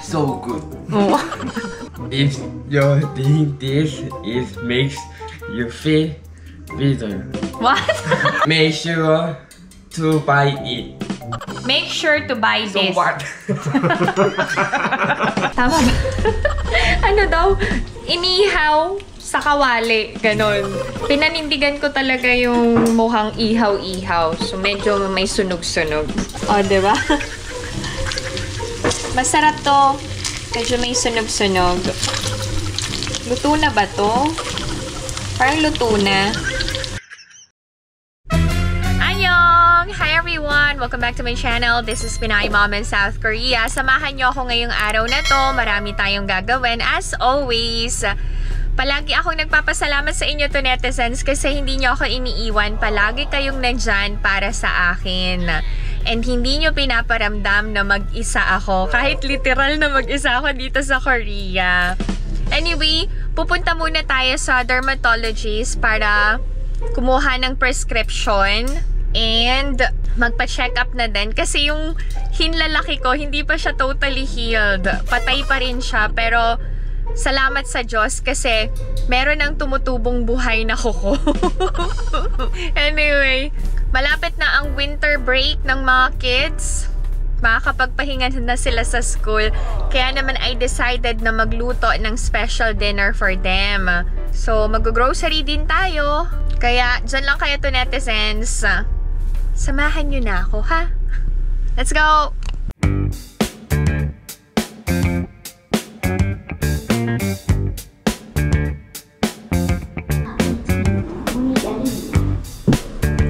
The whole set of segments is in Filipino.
so good. Oh. If you're doing this, it makes you feel better. What? Make sure to buy it. Make sure to buy So this. what? Tama ba? Ano daw? Inihaw sa kawali. Ganon. Pinanindigan ko talaga yung mukhang ihaw-ihaw. So, medyo may sunog-sunog. O, diba? Masarap to. Medyo may sunog-sunog. Luto na ba to? Parang luto na. Annyeong! Hi everyone! Welcome back to my channel. This is Pinay Mom in South Korea. Samahan nyo ako ngayong araw na to. Marami tayong gagawin. As always, palagi akong nagpapasalamat sa inyo to netizens kasi hindi nyo ako iniiwan. Palagi kayong nandyan para sa akin. And hindi nyo pinaparamdam na mag-isa ako. Kahit literal na mag-isa ako dito sa Korea. Anyway, pupunta muna tayo sa dermatologist para kumuha ng prescription. And magpa-check up na din. Kasi yung hinlalaki ko, hindi pa siya totally healed. Patay pa rin siya. Pero salamat sa Diyos kasi meron ng tumutubong buhay na kuko. Anyway, malapit na ang winter break ng mga kids. Makakapagpahinga na sila sa school. Kaya naman I decided na magluto ng special dinner for them. So, mag-grocery din tayo. Kaya, dyan lang kayo to netizens. Samahan nyo na ako, ha? Let's go!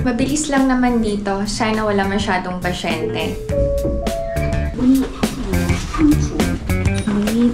Mabilis lang naman dito. Sana wala masyadong pasyente.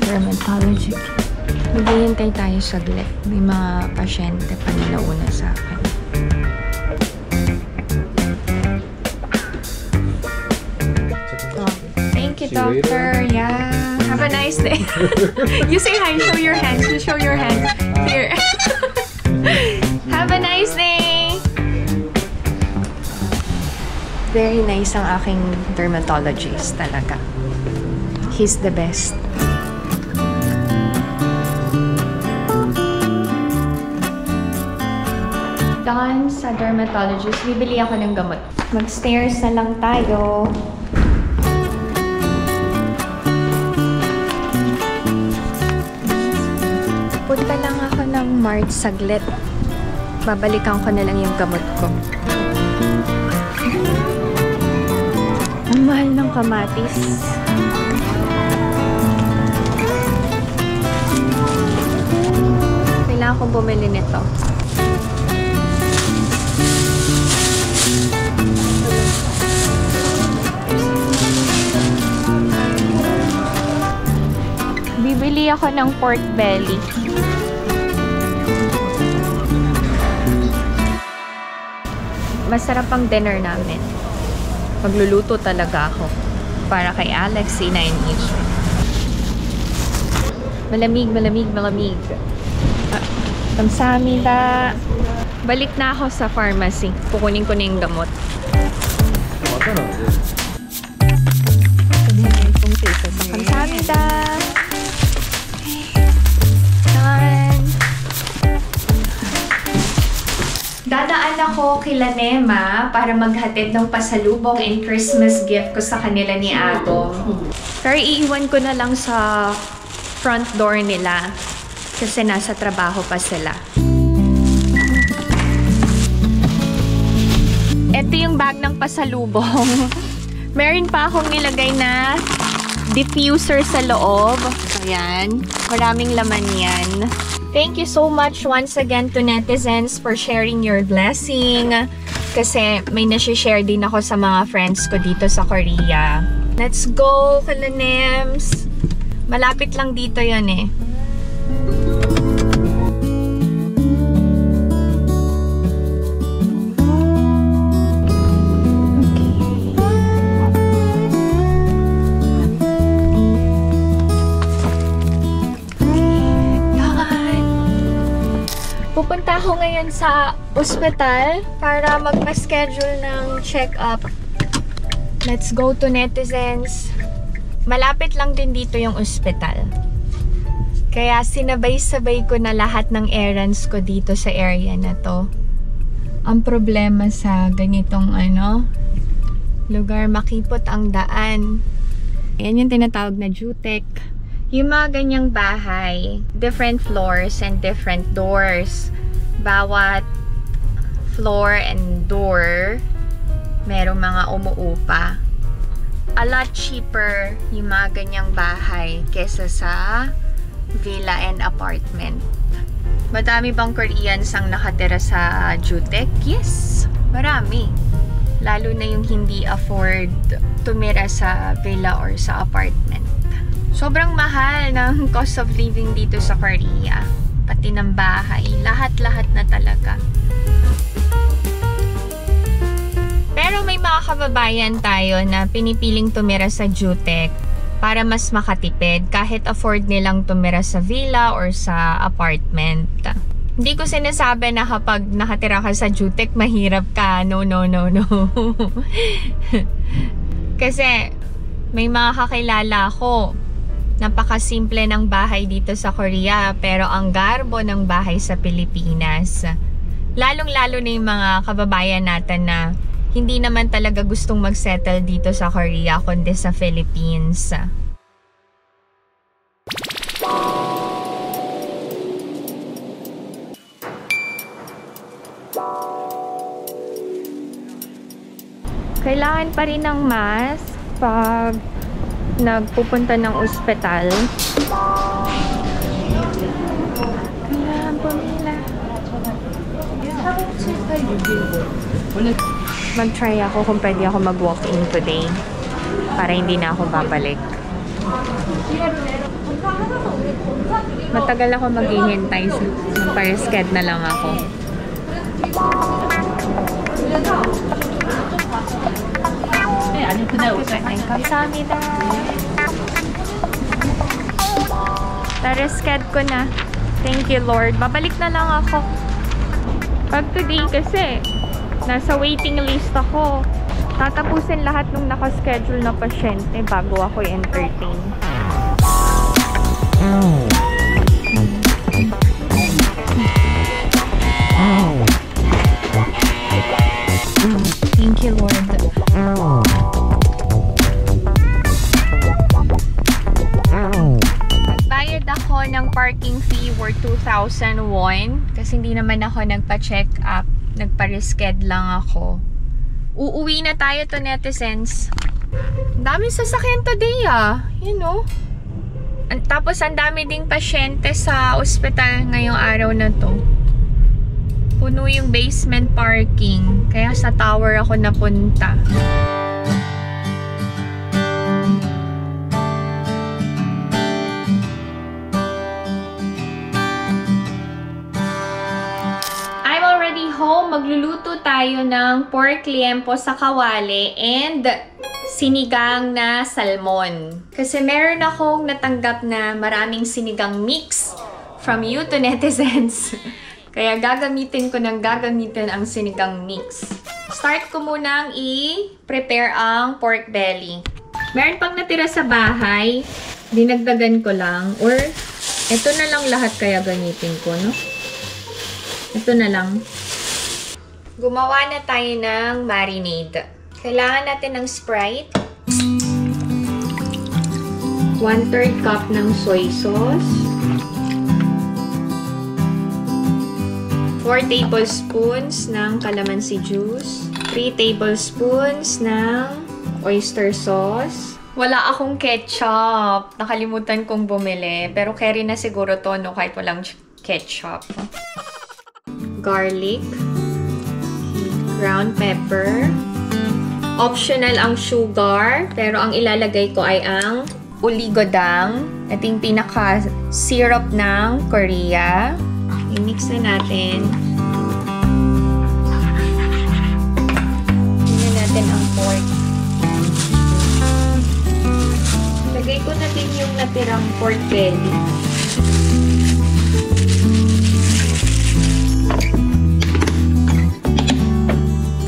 Dermatology. Maghihintay tayo saglit. May mga pasyente pa na nauna sa akin. Thank you, doctor. Yeah. Have a nice day. You say hi. Show your hands. You show your hands. Here. Have a nice day. Very nice ang aking dermatologist talaga. He's the best. Done sa dermatologist, bibili ako ng gamot. Mag-stairs na lang tayo. Punta lang ako ng Mart saglit. Babalikan ko na lang yung gamot ko. Ang mahal ng kamatis. Kailangan kong bumili nito. Bibili ako ng pork belly. Masarap ang dinner namin. Magluluto talaga ako para kay Alex, Ina, and Ish. Malamig, malamig, malamig. Kamsahamnida. Balik na ako sa pharmacy. Kukunin ko na yung gamot. Kamsahamnida. Done. Dadaan ako kila Nema para maghatid ng pasalubong and Christmas gift ko sa kanila ni Ago. Pero iiwan ko na lang sa front door nila kasi nasa trabaho pa sila. Ito yung bag ng pasalubong. Meron pa akong nilagay na diffuser sa loob. Ayan. Maraming laman yan. Thank you so much once again to netizens for sharing your blessing. Kasi may nasi-share din ako sa mga friends ko dito sa Korea. Let's go, Kalanems! Malapit lang dito yan eh. Pupunta ako ngayon sa ospital para magpa-schedule ng check-up. Let's go to netizens. Malapit lang din dito yung ospital. Kaya sinabay-sabay ko na lahat ng errands ko dito sa area na to. Ang problema sa ganitong lugar, makipot ang daan. Ayan yung tinatawag na Jutec. Yung mga ganyang bahay, different floors and different doors. Bawat floor and door, merong mga umuupa. A lot cheaper yung mga ganyang bahay kesa sa villa and apartment. Madami bang Koreans ang nakatira sa Jutec? Yes, marami. Lalo na yung hindi afford tumira sa villa or sa apartment. Sobrang mahal ng cost of living dito sa Korea. Pati ng bahay, lahat-lahat na talaga. Pero may mga kababayan tayo na pinipiling tumira sa Jutec para mas makatipid kahit afford nilang tumira sa villa or sa apartment. Hindi ko sinasabi na kapag nakatira ka sa Jutec, mahirap ka. No. Kasi may mga kakilala ko. Napakasimple ng bahay dito sa Korea, pero ang garbo ng bahay sa Pilipinas. Lalong-lalo na yung mga kababayan natin na hindi naman talaga gustong mag-settle dito sa Korea kundi sa Philippines. Kailangan pa rin ng mask pag nagpupunta ng ospital. Kailangan pumila. Mag-try ako kung pwede ako mag-walk-in today para hindi na ako babalik. Matagal ako maghihintay, magpa-resched na lang ako. Kamsahamnida. Na-resched ko na. Thank you, Lord. Babalik na lang ako. Pag today kasi nasa waiting list ako. Tatapusin lahat ng nakaschedule na pasyente bago ako i-entertain. Thank you, Lord. Nagbayad ako ng parking fee worth 2,000 won kasi hindi naman ako nagpa-check up. Nagpa-resched lang ako. Uuwi na tayo to, netizens. Ang daming sasakyan today you know. Tapos ang dami ding pasyente sa ospital ngayong araw na to. Puno yung basement parking. Kaya sa tower ako napunta. Home, magluluto tayo ng pork liempo sa kawali and sinigang na salmon. Kasi meron akong natanggap na maraming sinigang mix from you to netizens. Kaya gagamitin ang sinigang mix. Start ko munang i-prepare ang pork belly. Meron pang natira sa bahay, dinagdagan ko lang. Or, ito na lang lahat kaya gamitin ko, no? Ito na lang. Gumawa na tayo ng marinade. Kailangan natin ng Sprite. 1/3 cup ng soy sauce. 4 tablespoons ng calamansi juice. 3 tablespoons ng oyster sauce. Wala akong ketchup. Nakalimutan kong bumili. Pero carry na siguro to, no, kahit walang ketchup. Garlic. Ground pepper. Optional ang sugar, pero ang ilalagay ko ay ang uligodang. Ito yung pinaka-syrup ng Korea. I-mix na natin. Tingnan natin ang pork. Lagay ko na din yung natirang pork belly.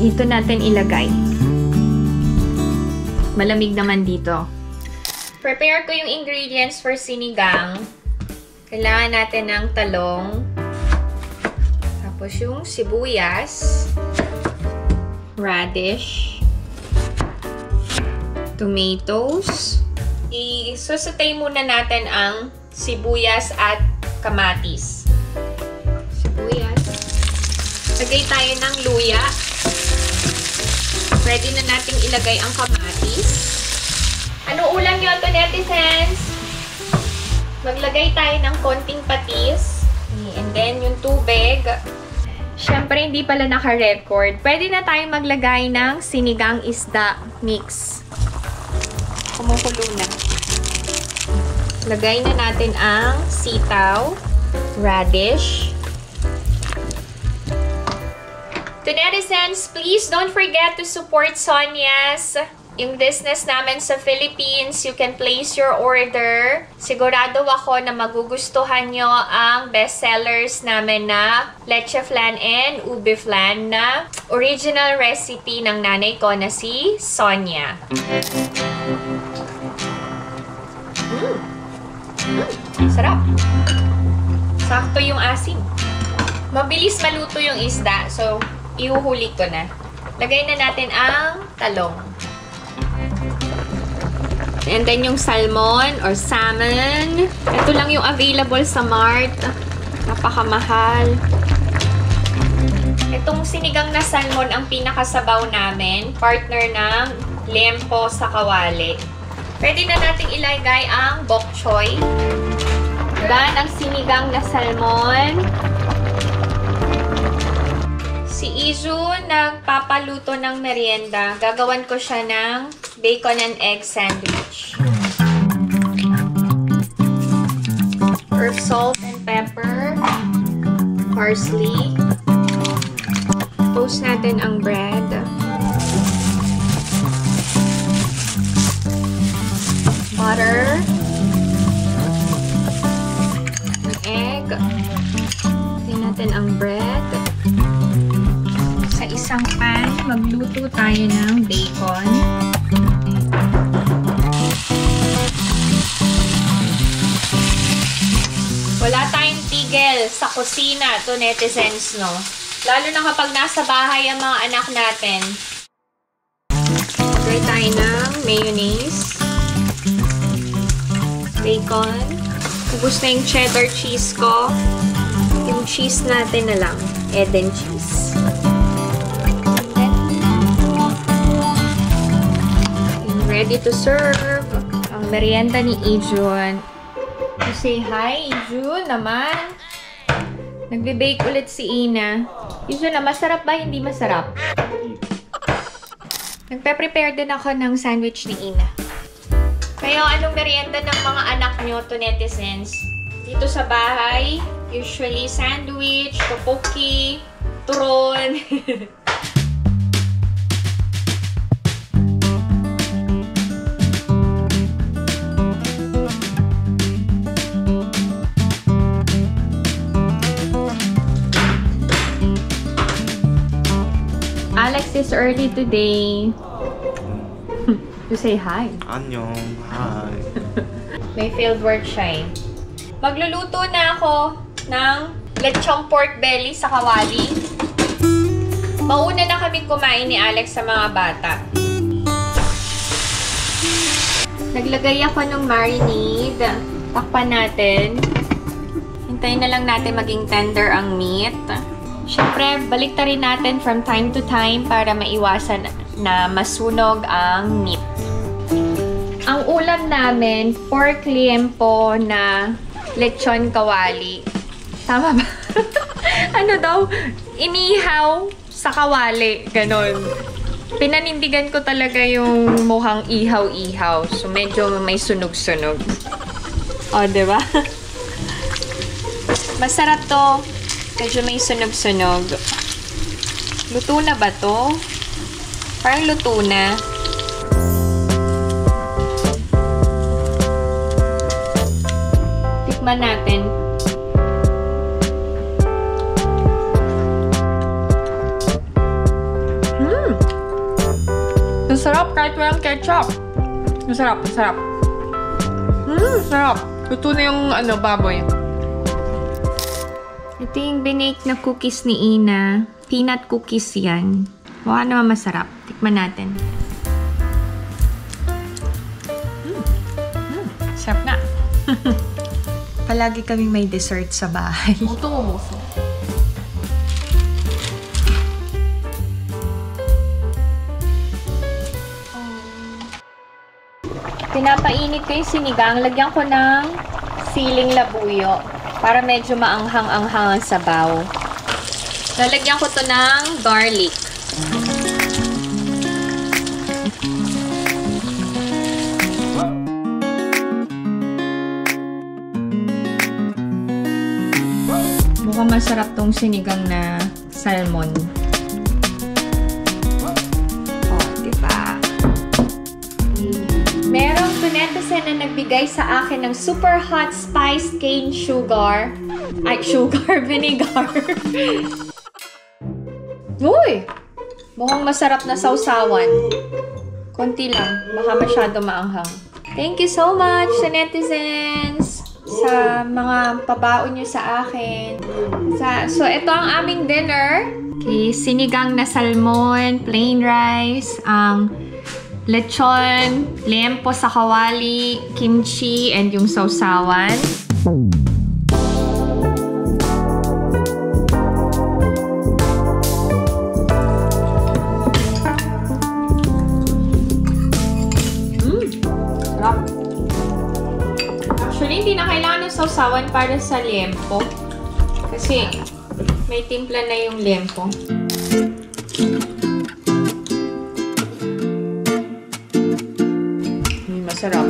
Dito natin ilagay. Malamig naman dito. Prepare ko yung ingredients for sinigang. Kailangan natin ng talong. Tapos yung sibuyas. Radish. Tomatoes. I-saute muna natin ang sibuyas at kamatis. Sibuyas. Lagay tayo ng luya. Pwede na nating ilagay ang kamatis. Ano ulam nyo ito, netizens? Maglagay tayo ng konting patis. And then, yung tubig. Siyempre, hindi pala naka-record. Pwede na tayo maglagay ng sinigang isda mix. Kumukulo na. Lagay na natin ang sitaw, radish. To netizens, please don't forget to support Sonia's yung business namin sa Philippines. You can place your order. Sigurado ako na magugustuhan nyo ang bestsellers namin na leche flan and ube flan na original recipe ng nanay ko na si Sonia. Sarap. Sakto yung asim. Mabilis maluto yung isda. So, ihuhuli ko na. Lagay na natin ang talong. And then yung salmon or salmon. Ito lang yung available sa Mart. Napakamahal. Itong sinigang na salmon ang pinakasabaw namin. Partner ng lempo sa kawali. Pwede na nating ilagay ang bok choy. Then, ang sinigang na salmon. Si Izu nagpapaluto ng merienda. Gagawan ko siya ng bacon and egg sandwich. Earth salt and pepper. Parsley. Toast natin ang bread. Butter. Ang egg. Lagyan natin ang bread. Sa isang pan, magluto tayo ng bacon. Wala tayong tigil sa kusina to netizens, no? Lalo na kapag nasa bahay ang mga anak natin. Lagay tayo ng mayonnaise. Bacon. Ubus na yung cheddar cheese ko. Yung cheese natin na lang. Eden cheese. Ready to serve. Ang merienda ni Ijun. Say hi, Ijun naman. Nagbe-bake ulit si Ina. Ijun na, masarap ba? Hindi masarap. Nagpe-prepare din ako ng sandwich ni Ina. Kayo, anong merienda ng mga anak nyo to netizens? Dito sa bahay, usually sandwich, tteokbokki, turon. Alex is early today. You say hi. 안녕. Hi. May fieldwork siya eh. Magluluto na ako ng lechong pork belly sa kawali. Mauna na kami kumain ni Alex sa mga bata. Naglagay ako ng marinade. Takpan natin. Hintayin na lang natin maging tender ang meat. Siyempre, baliktarin natin from time to time para maiwasan na masunog ang meat. Ang ulam namin, pork liempo na lechon kawali. Tama ba? Ano daw? Inihaw sa kawali. Ganon. Pinanindigan ko talaga yung mukhang ihaw-ihaw. So, medyo may sunog-sunog. O, diba? Masarap to. Medyo may sunog-sunog. Luto na ba to? Parang luto na. Tikman natin. Masarap kahit walang ketchup. Masarap, masarap. Sarap. Luto na yung baboy. Ito yung binake na cookies ni Ina. Peanut cookies yan. Mukha naman masarap. Tikman natin. Sarap na. Palagi kaming may dessert sa bahay. Ito mo. Pinapainit ko yung sinigang. Lagyan ko ng siling labuyo para medyo maanghang-anghang ang sabaw. Lalagyan ko to ng garlic. Mukhang masarap tong sinigang na salmon. Merong netizen na nagbigay sa akin ng super hot spiced cane sugar. Ay, sugar vinegar. Uy! Mukhang masarap na sausawan. Konti lang. Baka masyado maanghang. Thank you so much sa netizens sa mga pabaon nyo sa akin. So, ito ang aming dinner. Okay, sinigang na salmon, plain rice, ang lechon, lempo sa kawali, kimchi, and yung sausawan. Sarap. Actually, hindi na kailangan ng sausawan para sa lempo. Kasi may timpla na yung lempo. Masarap.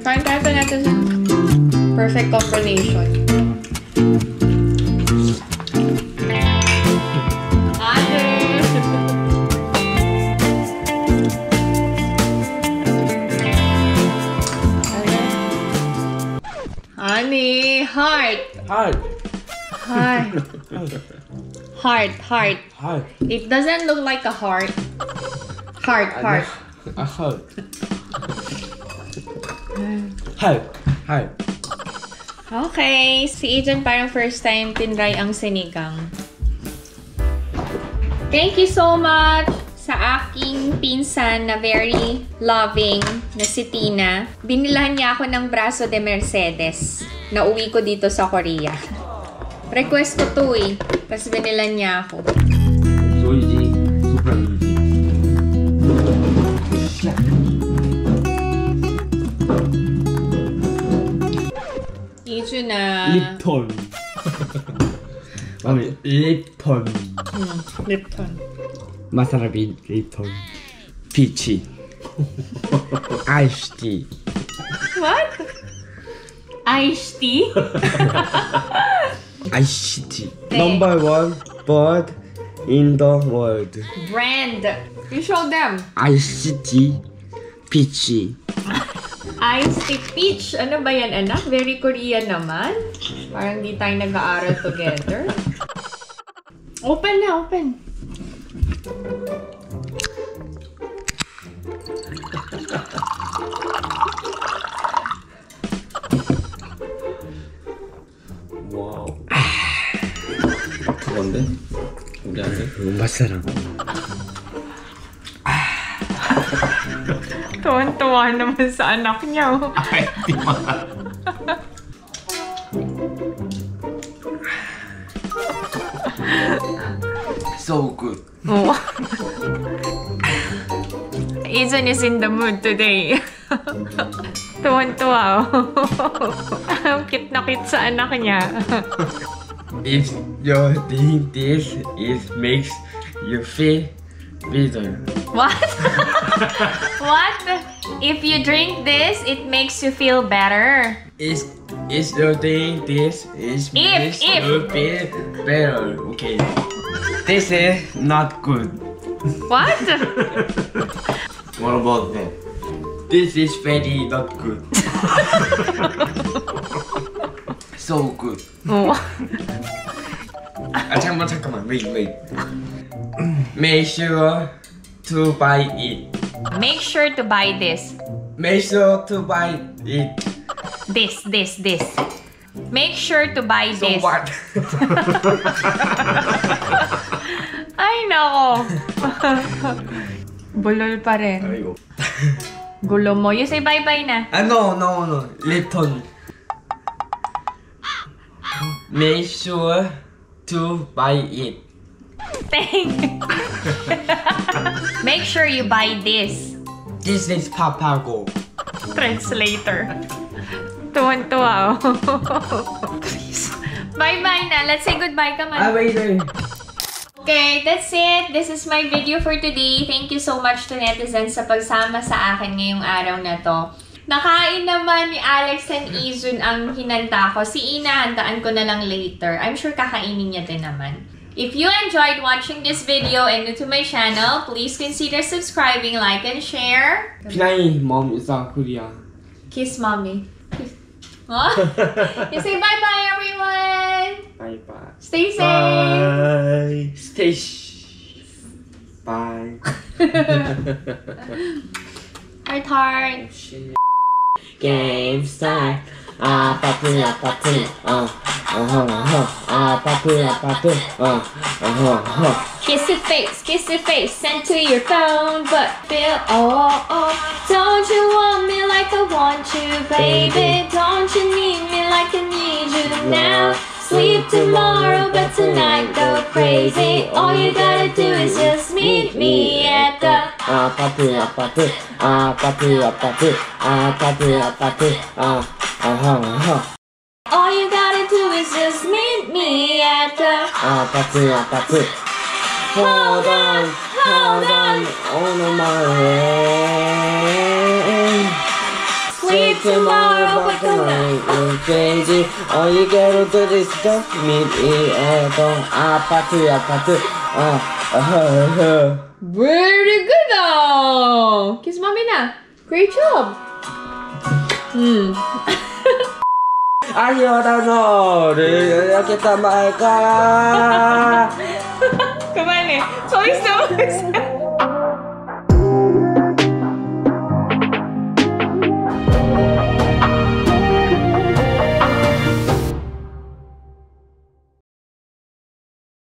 Kain tayo natin sa perfect combination. Honey, heart. Heart. Heart. Heart, heart. Heart. It doesn't look like a heart. Heart, heart. A heart. Heart. Heart. Okay. Si Ethan parang first time tinry ang sinigang. Thank you so much sa aking pinsan na very loving na si Tina. Binilahan niya ako ng braso de Mercedes na uwi ko dito sa Korea. Request ko to eh. Tapos binilan niya ako. So easy. Super easy. Ito na. Lipton. Mami, Lipton. Lipton. Masarapin Lipton. Peachy. Iced tea. What? Iced tea? Iced tea. Number 1 bird in the world. Brand. You show them. Iced tea. Peachy. Iced tea peach. Ano ba yan, anak? Very Korean naman. Parang di tayo nag-aaral together. Open na, open. Wow. 뭔데? 미안해. 맛있어라. Tuwan-tuwa naman sa anak niya. Ay, di ba? So good. Oh. Ethan is in the mood today. Tuwan-tuwa. Ang cute na cute sa anak niya. If you think this makes you feel better. What? What? If you drink this, it makes you feel better. Is you think this makes you feel better? Okay. This is not good. What? What about that? This is very not good. So good. Oh. 잠깐만. Wait. Make sure to buy it. Make sure to buy this. Make sure to buy it. This. Make sure to buy this. So what? Ay, nako. Bulol pa rin. Ayo. Gulo mo. You say bye-bye na. No. Lipton. Make sure to buy it. Thank you. Make sure you buy this. This is Papago. Translator. Tuwan-tuwa, oh. Please. Bye-bye na. Let's say goodbye ka man. Wait. Okay, that's it. This is my video for today. Thank you so much to netizens sa pagsama sa akin ngayong araw na to. Nakain naman ni Alex and Izun ang hinanda ko. Si Ina, handaan ko na lang later. I'm sure kakainin niya din naman. If you enjoyed watching this video and new to my channel, please consider subscribing, like, and share. Pinay mom is South Korea. Kiss mommy. Huh? You say bye-bye, everyone! Bye. Stay safe! Bye. Stay. Bye. Heart. Game start. Papu. Kiss your face, send to your phone, but feel, oh, don't you want me like I want you, baby? Don't you need me like I need you now? Sleep tomorrow, but tonight go crazy. All you gotta do is just meet me at the Papu. All you gotta do is just meet me at the Papu. Hold on, on my way. Sleep tomorrow, but tonight go crazy. All you gotta do is just meet me at the Papu. Very good though! Kiss mommy na. Great job! Ayaw no, kita maika. Come on eh. Pawis na pawis.